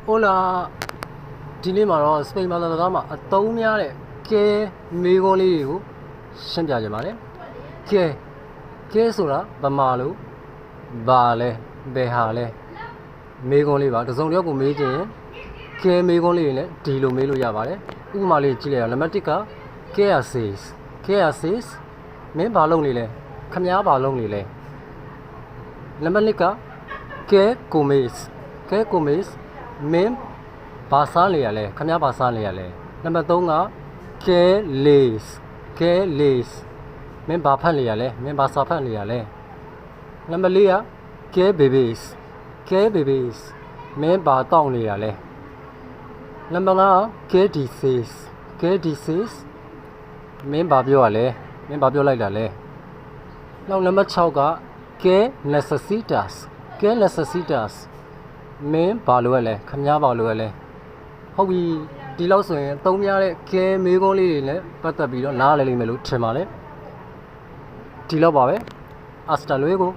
Hola ဒီနေ့မှာတော့စပိန်ဘာသာစကားမှာအသုံးများတဲ့ကဲမေးခွန်းလေးတွေကိုရှင်းပြကြပါမယ်။ကဲဆိုတာဗမာလို့ဘာလဲဘယ်ဟာလဲမေးခွန်းလေးပါတစုံတစ်ယောက်ကိုမေးခြင်းကဲမေးခွန်းလေးတွေလည်းဒီလိုမေးလို့ရပါတယ်။ဥပမာလေးကြည့်လိုက်အောင်နံပါတ်1က que haces မင်းဘာလုပ်နေလဲခမားဘာလုပ်နေလဲနံပါတ်2က que comes မင်းဘာစားနေရလဲခမားဘာစားနေရလဲနံပါတ်3က que lees မင်းဘာဖတ်နေရလဲမင်းဘာစာဖတ်နေရလဲနံပါတ်4က que bebes မင်းဘာတောက်နေရလဲနံပါတ်5က que dices မင်းဘာပြောရလဲမင်းဘာပြောလိုက်တာလဲနောက်နံပါတ်6က que necesitas မင်းဘာလိုရလဲခမားဘာလိုရလဲဟုတ်ပြီဒီလောက်ဆိုရင်သုံးများတဲ့ကဲမေးခွန်းလေးတွေနဲ့ပတ်သက်ပြီးတော့နားလည်လိမ့်မယ်လို့ထင်ပါတယ်ဒီလောက်ပါပဲ hasta luego